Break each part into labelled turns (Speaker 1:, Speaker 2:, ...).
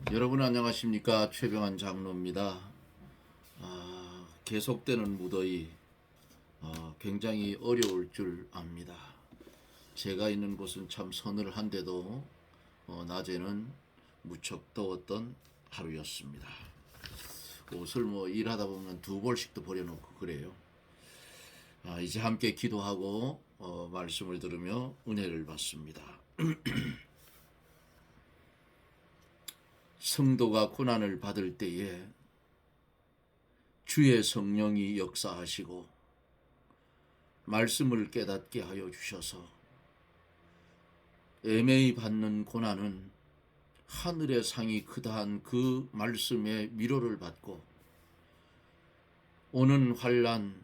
Speaker 1: 여러분 안녕하십니까? 최병환 장로입니다. 계속되는 무더위 굉장히 어려울 줄 압니다. 제가 있는 곳은 참 서늘한데도 낮에는 무척 더웠던 하루였습니다. 옷을 일하다 보면 두 벌씩도 버려놓고 그래요. 이제 함께 기도하고 말씀을 들으며 은혜를 받습니다. 성도가 고난을 받을 때에 주의 성령이 역사하시고 말씀을 깨닫게 하여 주셔서 애매히 받는 고난은 하늘의 상이 크다한 그 말씀의 위로를 받고 오는 환난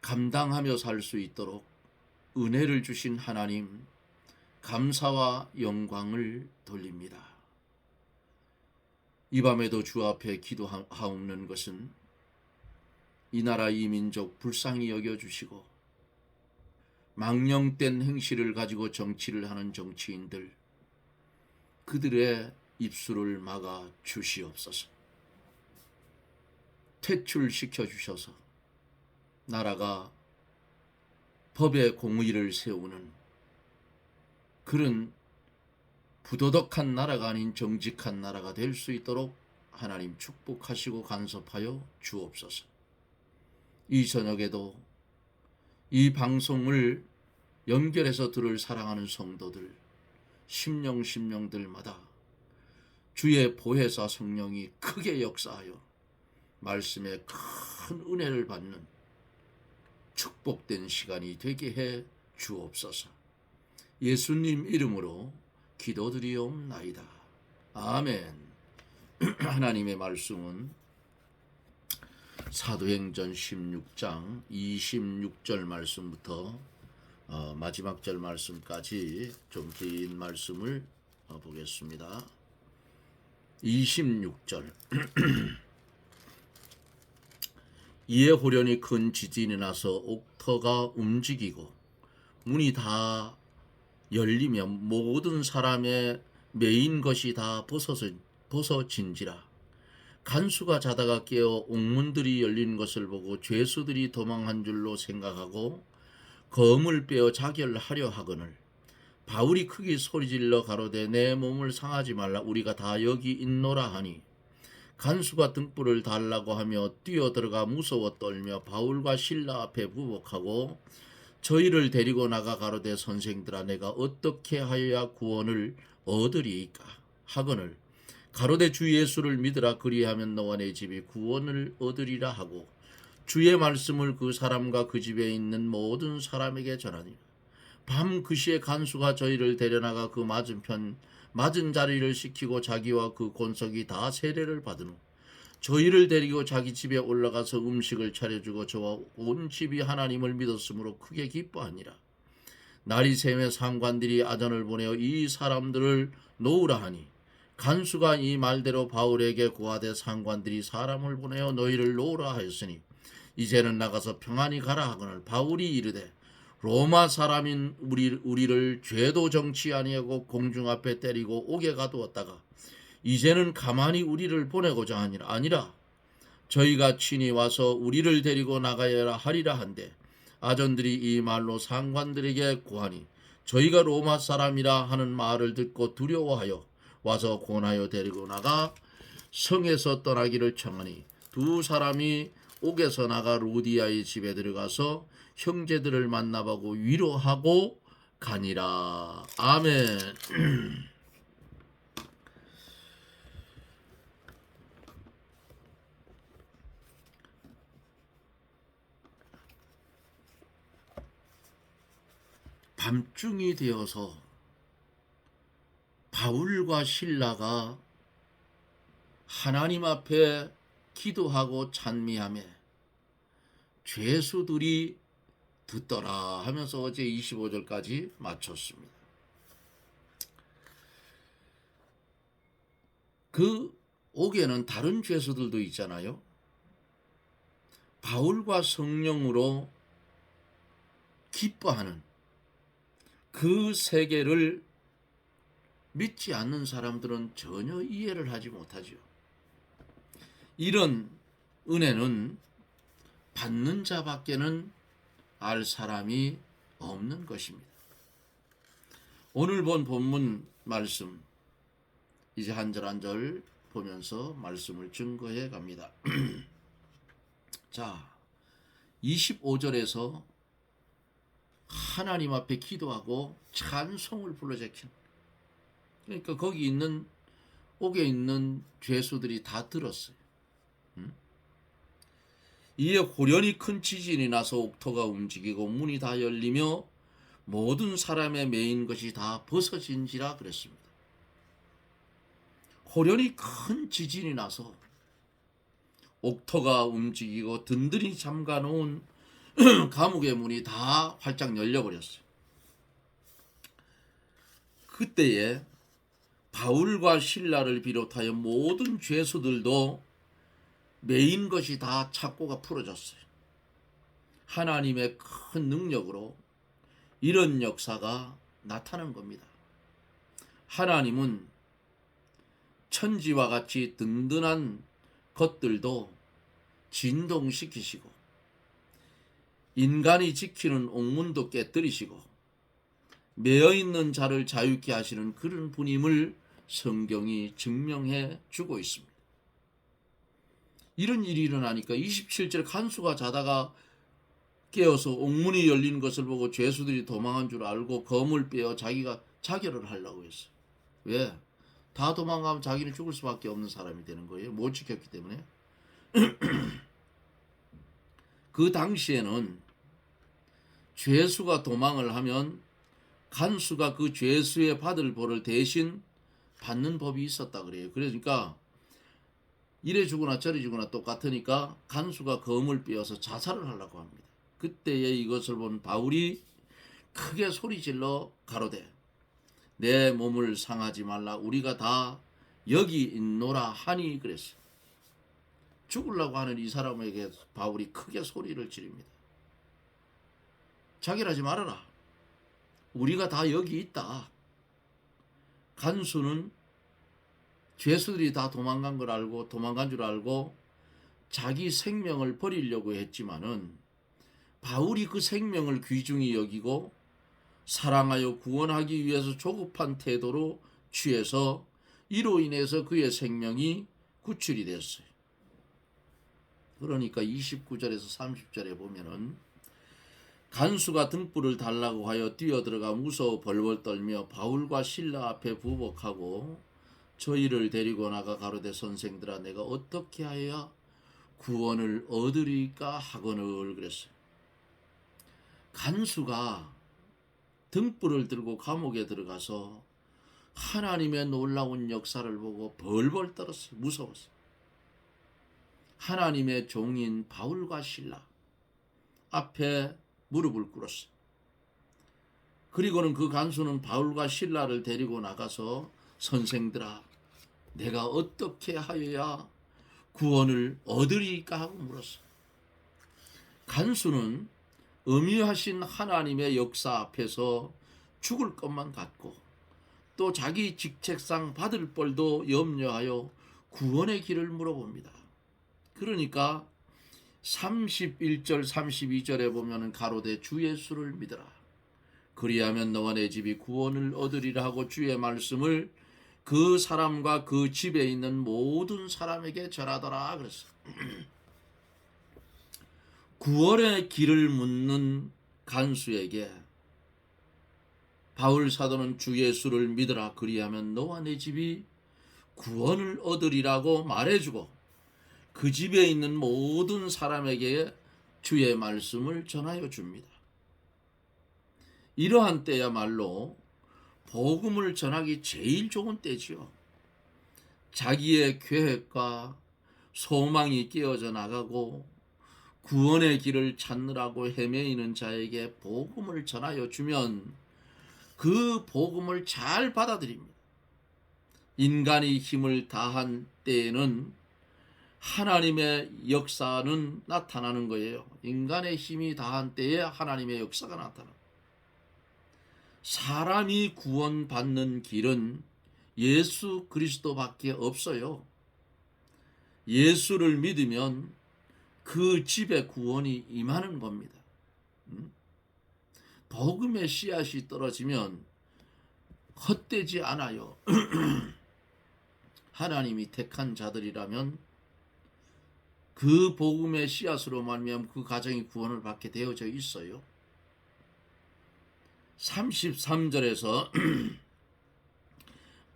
Speaker 1: 감당하며 살 수 있도록 은혜를 주신 하나님 감사와 영광을 돌립니다. 이 밤에도 주 앞에 기도하옵는 것은 이 나라 이 민족 불쌍히 여겨주시고 망령된 행실을 가지고 정치를 하는 정치인들 그들의 입술을 막아 주시옵소서. 퇴출시켜 주셔서 나라가 법의 공의를 세우는 그런 부도덕한 나라가 아닌 정직한 나라가 될 수 있도록 하나님 축복하시고 간섭하여 주옵소서. 이 저녁에도 이 방송을 연결해서 들을 사랑하는 성도들 심령들마다 주의 보혜사 성령이 크게 역사하여 말씀에 큰 은혜를 받는 축복된 시간이 되게 해 주옵소서. 예수님 이름으로 기도드리옵나이다. 아멘. 하나님의 말씀은 사도행전 16장 26절 말씀부터 마지막 절 말씀까지 좀 긴 말씀을 보겠습니다. 26절 이에 호련히 큰 지진이 나서 옥터가 움직이고 문이 다 열리며 모든 사람의 매인 것이 다 벗어진지라. 간수가 자다가 깨어 옥문들이 열린 것을 보고 죄수들이 도망한 줄로 생각하고 검을 빼어 자결하려 하거늘 바울이 크게 소리질러 가로되 내 몸을 상하지 말라 우리가 다 여기 있노라 하니 간수가 등불을 달라고 하며 뛰어들어가 무서워 떨며 바울과 실라 앞에 부복하고 저희를 데리고 나가 가로되 선생들아 내가 어떻게 하여야 구원을 얻으리이까 하거늘 가로되 주 예수를 믿으라 그리하면 너와 내 집이 구원을 얻으리라 하고 주의 말씀을 그 사람과 그 집에 있는 모든 사람에게 전하니라. 밤 그 시에 간수가 저희를 데려나가 그 맞은 자리를 시키고 자기와 그 권속이 다 세례를 받은 후 저희를 데리고 자기 집에 올라가서 음식을 차려주고 저와 온 집이 하나님을 믿었으므로 크게 기뻐하니라. 날이 새매 상관들이 아전을 보내어 이 사람들을 놓으라 하니 간수가 이 말대로 바울에게 고하되 상관들이 사람을 보내어 너희를 놓으라 하였으니 이제는 나가서 평안히 가라 하거늘 바울이 이르되 로마 사람인 우리를 죄도 정치 아니하고 공중 앞에 때리고 옥에 가두었다가 이제는 가만히 우리를 보내고자 하니라. 아니라 저희가 친히 와서 우리를 데리고 나가야 하리라 한데 아전들이 이 말로 상관들에게 고하니 저희가 로마 사람이라 하는 말을 듣고 두려워하여 와서 권하여 데리고 나가 성에서 떠나기를 청하니 두 사람이 옥에서 나가 루디아의 집에 들어가서 형제들을 만나보고 위로하고 가니라. 아멘. 밤중이 되어서 바울과 실라가 하나님 앞에 기도하고 찬미하며 죄수들이 듣더라 하면서 어제 25절까지 마쳤습니다. 그 옥에는 다른 죄수들도 있잖아요. 바울과 성령으로 기뻐하는 그 세계를 믿지 않는 사람들은 전혀 이해를 하지 못하지요. 이런 은혜는 받는 자밖에는 알 사람이 없는 것입니다. 오늘 본 본문 말씀 이제 한 절 한 절 보면서 말씀을 증거해 갑니다. 자, 25절에서 하나님 앞에 기도하고 찬송을 불러 제킨, 그러니까 거기 있는 옥에 있는 죄수들이 다 들었어요. 이에 호련히 큰 지진이 나서 옥토가 움직이고 문이 다 열리며 모든 사람의 매인 것이 다 벗어진지라 그랬습니다. 호련히 큰 지진이 나서 옥토가 움직이고 든든히 잠가 놓은 감옥의 문이 다 활짝 열려버렸어요. 그때에 바울과 실라를 비롯하여 모든 죄수들도 매인 것이 다 착고가 풀어졌어요. 하나님의 큰 능력으로 이런 역사가 나타난 겁니다. 하나님은 천지와 같이 든든한 것들도 진동시키시고 인간이 지키는 옥문도 깨뜨리시고 매어있는 자를 자유케 하시는 그런 분임을 성경이 증명해 주고 있습니다. 이런 일이 일어나니까 27절 간수가 자다가 깨어서 옥문이 열리는 것을 보고 죄수들이 도망한 줄 알고 검을 빼어 자기가 자결을 하려고 했어요. 왜? 다 도망가면 자기는 죽을 수밖에 없는 사람이 되는 거예요. 못 지켰기 때문에. 그 당시에는 죄수가 도망을 하면 간수가 그 죄수의 받을 벌을 대신 받는 법이 있었다 그래요. 그러니까 이래 주거나 저래 주거나 똑같으니까 간수가 검을 빼어서 자살을 하려고 합니다. 그때에 이것을 본 바울이 크게 소리질러 가로되 내 몸을 상하지 말라, 우리가 다 여기 있노라 하니 그랬어요. 죽으려고 하는 이 사람에게 바울이 크게 소리를 지릅니다. 자결하지 말아라, 우리가 다 여기 있다. 간수는 죄수들이 다 도망간 걸 알고 도망간 줄 알고 자기 생명을 버리려고 했지만은 바울이 그 생명을 귀중히 여기고 사랑하여 구원하기 위해서 조급한 태도로 취해서 이로 인해서 그의 생명이 구출이 됐어요. 그러니까 29절에서 30절에 보면은 간수가 등불을 달라고 하여 뛰어들어가 무서워 벌벌 떨며 바울과 실라 앞에 부복하고 저희를 데리고 나가 가로되 선생들아 내가 어떻게 하여야 구원을 얻으리까 하거늘 그랬어요. 간수가 등불을 들고 감옥에 들어가서 하나님의 놀라운 역사를 보고 벌벌 떨었어요. 무서웠어요. 하나님의 종인 바울과 실라 앞에 무릎을 꿇었어요. 그리고는 그 간수는 바울과 실라를 데리고 나가서 선생들아 내가 어떻게 하여야 구원을 얻으리까 하고 물었어요. 간수는 엄유하신 하나님의 역사 앞에서 죽을 것만 같고 또 자기 직책상 받을 벌도 염려하여 구원의 길을 물어봅니다. 그러니까 31절 32절에 보면 가로되 주 예수를 믿어라, 그리하면 너와 내 집이 구원을 얻으리라 하고 주의 말씀을 그 사람과 그 집에 있는 모든 사람에게 전하더라 그랬어요. 구원의 길을 묻는 간수에게 바울 사도는 주 예수를 믿으라, 그리하면 너와 내 집이 구원을 얻으리라고 말해주고 그 집에 있는 모든 사람에게 주의 말씀을 전하여 줍니다. 이러한 때야말로 복음을 전하기 제일 좋은 때지요. 자기의 계획과 소망이 깨어져 나가고 구원의 길을 찾느라고 헤매이는 자에게 복음을 전하여 주면 그 복음을 잘 받아들입니다. 인간이 힘을 다한 때에는 하나님의 역사는 나타나는 거예요. 인간의 힘이 다한 때에 하나님의 역사가 나타납니다. 사람이 구원받는 길은 예수 그리스도밖에 없어요. 예수를 믿으면 그 집에 구원이 임하는 겁니다. 복음의 씨앗이 떨어지면 헛되지 않아요. 하나님이 택한 자들이라면 그 복음의 씨앗으로 말미암아 그 가정이 구원을 받게 되어져 있어요. 33절에서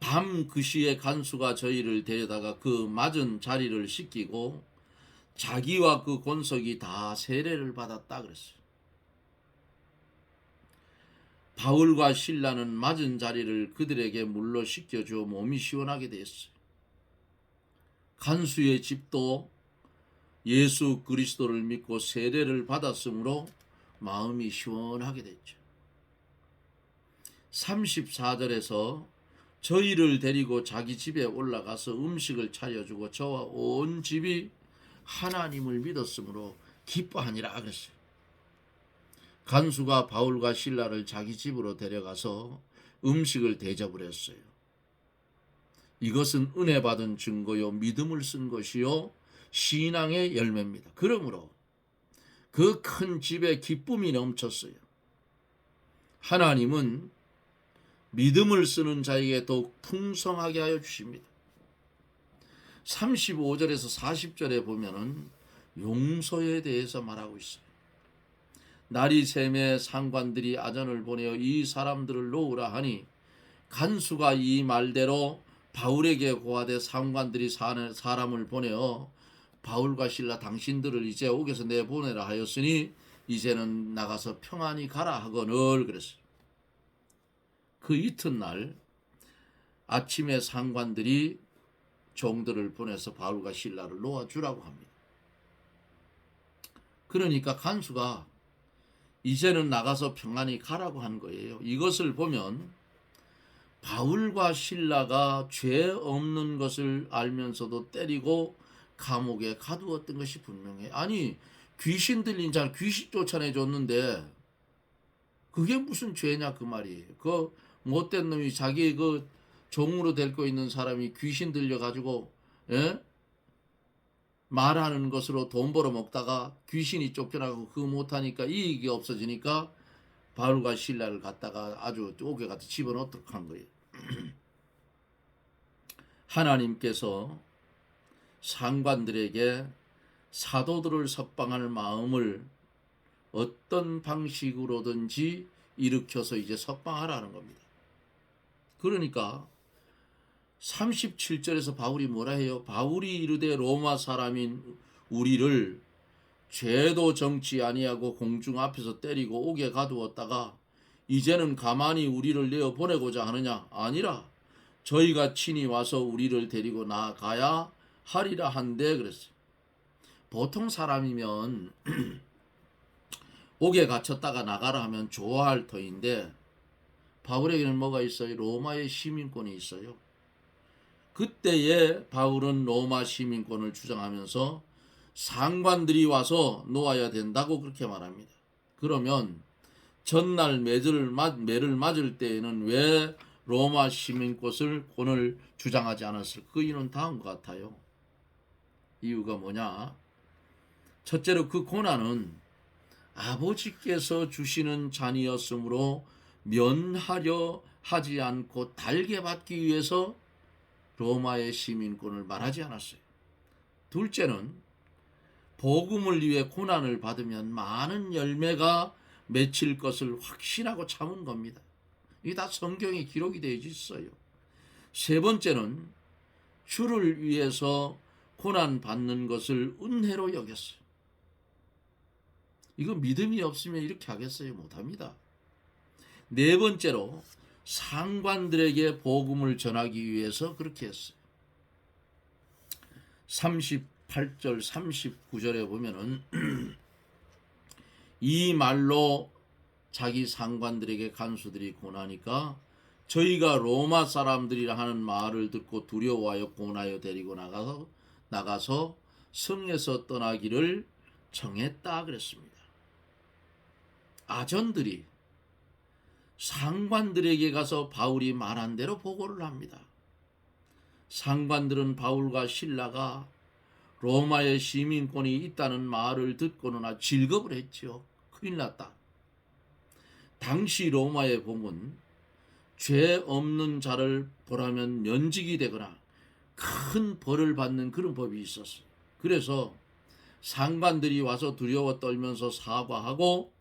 Speaker 1: 밤 그 시에 간수가 저희를 데려다가 그 맞은 자리를 씻기고 자기와 그 권속이 다 세례를 받았다 그랬어요. 바울과 실라는 맞은 자리를 그들에게 물로 씻겨주어 몸이 시원하게 됐어요. 간수의 집도 예수 그리스도를 믿고 세례를 받았으므로 마음이 시원하게 됐죠. 34절에서 저희를 데리고 자기 집에 올라가서 음식을 차려주고 저와 온 집이 하나님을 믿었으므로 기뻐하니라 그랬어요. 간수가 바울과 실라를 자기 집으로 데려가서 음식을 대접을 했어요. 이것은 은혜 받은 증거요 믿음을 쓴 것이요 신앙의 열매입니다. 그러므로 그 큰 집에 기쁨이 넘쳤어요. 하나님은 믿음을 쓰는 자에게 더욱 풍성하게 하여 주십니다. 35절에서 40절에 보면은 용서에 대해서 말하고 있어요. 날이 새매 상관들이 아전을 보내어 이 사람들을 놓으라 하니 간수가 이 말대로 바울에게 고하되 상관들이 사람을 보내어 바울과 실라 당신들을 이제 옥에서 내보내라 하였으니 이제는 나가서 평안히 가라 하거늘 그랬어요. 그 이튿날 아침에 상관들이 종들을 보내서 바울과 실라를 놓아주라고 합니다. 그러니까 간수가 이제는 나가서 평안히 가라고 한 거예요. 이것을 보면 바울과 실라가 죄 없는 것을 알면서도 때리고 감옥에 가두었던 것이 분명해. 아니 귀신 들린 자 귀신 쫓아내줬는데 그게 무슨 죄냐 그 말이에요. 그 못된 놈이 자기 그 종으로 데리고 있는 사람이 귀신 들려가지고 말하는 것으로 돈 벌어 먹다가 귀신이 쫓겨나고 그거 못하니까 이익이 없어지니까 바울과 실라를 갖다가 아주 옥에 갖다 집어넣도록 한 거예요. 하나님께서 상관들에게 사도들을 석방할 마음을 어떤 방식으로든지 일으켜서 이제 석방하라는 겁니다. 그러니까 37절에서 바울이 뭐라 해요? 바울이 이르되 로마 사람인 우리를 죄도 정치 아니하고 공중 앞에서 때리고 옥에 가두었다가 이제는 가만히 우리를 내어 보내고자 하느냐? 아니라 저희가 친히 와서 우리를 데리고 나가야 하리라 한데 그랬어요. 보통 사람이면 옥에 갇혔다가 나가라 하면 좋아할 터인데 바울에게는 뭐가 있어요? 로마의 시민권이 있어요. 그때에 바울은 로마 시민권을 주장하면서 상관들이 와서 놓아야 된다고 그렇게 말합니다. 그러면 전날 매를 맞을 때에는 왜 로마 시민권을 주장하지 않았을까? 그 이유는 다음과 같아요. 이유가 뭐냐? 첫째로 그 고난은 아버지께서 주시는 잔이었으므로 면하려 하지 않고 달게 받기 위해서 로마의 시민권을 말하지 않았어요. 둘째는 복음을 위해 고난을 받으면 많은 열매가 맺힐 것을 확신하고 참은 겁니다. 이게 다 성경에 기록이 되어 있어요. 세 번째는 주를 위해서 고난 받는 것을 은혜로 여겼어요. 이거 믿음이 없으면 이렇게 하겠어요? 못합니다. 네 번째로 상관들에게 복음을 전하기 위해서 그렇게 했어요. 38절 39절에 보면은 이 말로 자기 상관들에게 간수들이 고나니까 저희가 로마 사람들이라 하는 말을 듣고 두려워하여 고나여 데리고 나가서 성에서 떠나기를 정했다 그랬습니다. 아전들이 상관들에게 가서 바울이 말한 대로 보고를 합니다. 상관들은 바울과 실라가 로마의 시민권이 있다는 말을 듣고는 질겁을 했지요. 큰일 났다. 당시 로마의 법은 죄 없는 자를 벌하면 면직이 되거나 큰 벌을 받는 그런 법이 있었어요. 그래서 상관들이 와서 두려워 떨면서 사과하고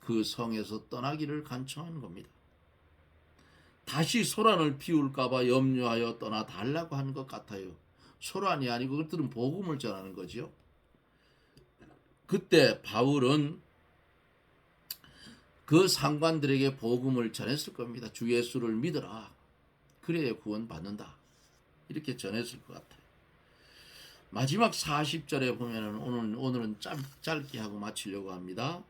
Speaker 1: 그 성에서 떠나기를 간청한 겁니다. 다시 소란을 피울까봐 염려하여 떠나 달라고 한 것 같아요. 소란이 아니고 그들은 복음을 전하는 거죠. 그때 바울은 그 상관들에게 복음을 전했을 겁니다. 주 예수를 믿어라. 그래야 구원받는다. 이렇게 전했을 것 같아요. 마지막 40절에 보면은 오늘은 짧게 하고 마치려고 합니다.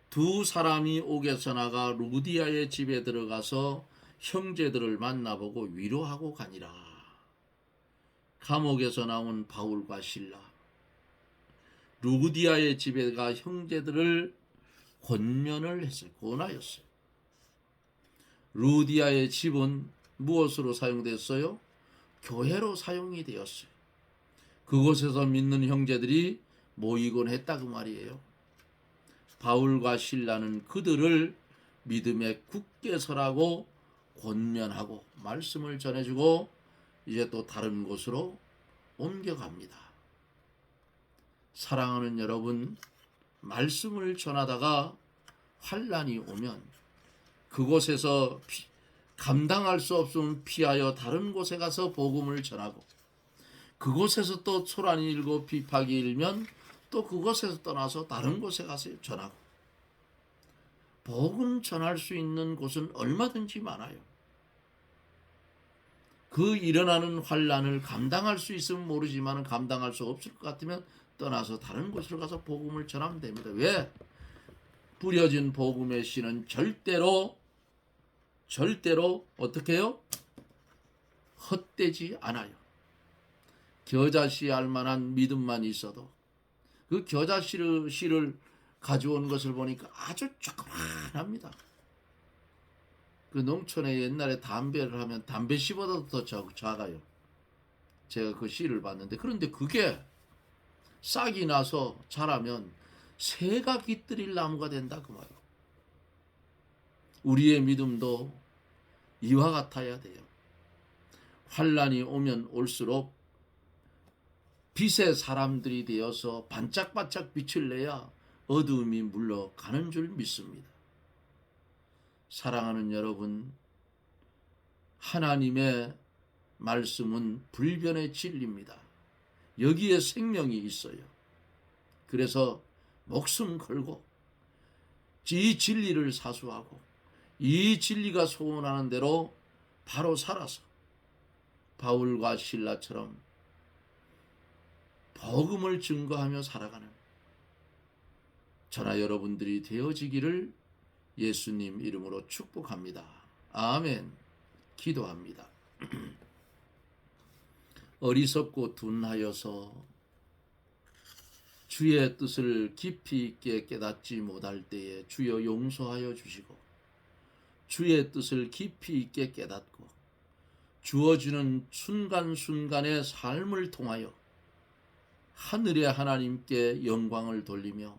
Speaker 1: 두 사람이 옥에서 나가 루디아의 집에 들어가서 형제들을 만나보고 위로하고 가니라. 감옥에서 나온 바울과 실라, 루디아의 집에 가 형제들을 권면을 했어요. 권하였어요. 루디아의 집은 무엇으로 사용됐어요? 교회로 사용이 되었어요. 그곳에서 믿는 형제들이 모이곤 했다 그 말이에요. 바울과 실라는 그들을 믿음에 굳게 서라고 권면하고 말씀을 전해주고 이제 또 다른 곳으로 옮겨갑니다. 사랑하는 여러분, 말씀을 전하다가 환난이 오면 그곳에서 감당할 수 없으면 피하여 다른 곳에 가서 복음을 전하고, 그곳에서 또 소란이 일고 비박이 일면 또 그곳에서 떠나서 다른 곳에 가서 전하고, 복음 전할 수 있는 곳은 얼마든지 많아요. 그 일어나는 환난을 감당할 수 있으면 모르지만 감당할 수 없을 것 같으면 떠나서 다른 곳으로 가서 복음을 전하면 됩니다. 왜? 뿌려진 복음의 씨는 절대로 어떻게 해요? 헛되지 않아요. 겨자씨 알만한 믿음만 있어도 그 겨자씨를 가져온 것을 보니까 아주 조그만합니다. 그 농촌에 옛날에 담배를 하면 담배 씨보다도 더 작아요. 제가 그 씨를 봤는데, 그런데 그게 싹이 나서 자라면 새가 깃들일 나무가 된다 그 말이에요. 우리의 믿음도 이와 같아야 돼요. 환난이 오면 올수록 빛의 사람들이 되어서 반짝반짝 빛을 내야 어두움이 물러가는 줄 믿습니다. 사랑하는 여러분, 하나님의 말씀은 불변의 진리입니다. 여기에 생명이 있어요. 그래서 목숨 걸고 이 진리를 사수하고 이 진리가 소원하는 대로 바로 살아서 바울과 실라처럼 복음을 증거하며 살아가는 저나 여러분들이 되어지기를 예수님 이름으로 축복합니다. 아멘. 기도합니다. 어리석고 둔하여서 주의 뜻을 깊이 있게 깨닫지 못할 때에 주여 용서하여 주시고, 주의 뜻을 깊이 있게 깨닫고 주어지는 순간순간의 삶을 통하여 하늘의 하나님께 영광을 돌리며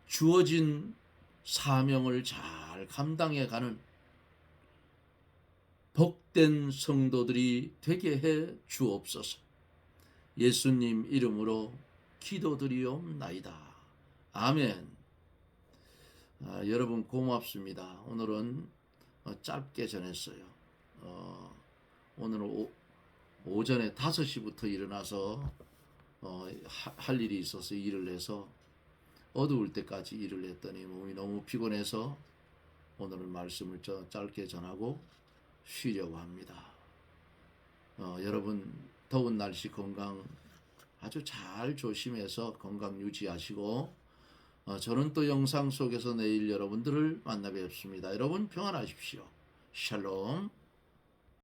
Speaker 1: 주어진 사명을 잘 감당해가는 복된 성도들이 되게 해 주옵소서. 예수님 이름으로 기도드리옵나이다. 아멘. 여러분 고맙습니다. 오늘은 짧게 전했어요. 오늘은 오전에 5시부터 일어나서 할 일이 있어서 일을 해서 어두울 때까지 일을 했더니 몸이 너무 피곤해서 오늘은 말씀을 짧게 전하고 쉬려고 합니다. 여러분 더운 날씨 건강 아주 잘 조심해서 건강 유지하시고, 저는 또 영상 속에서 내일 여러분들을 만나 뵙습니다. 여러분 평안하십시오. 샬롬.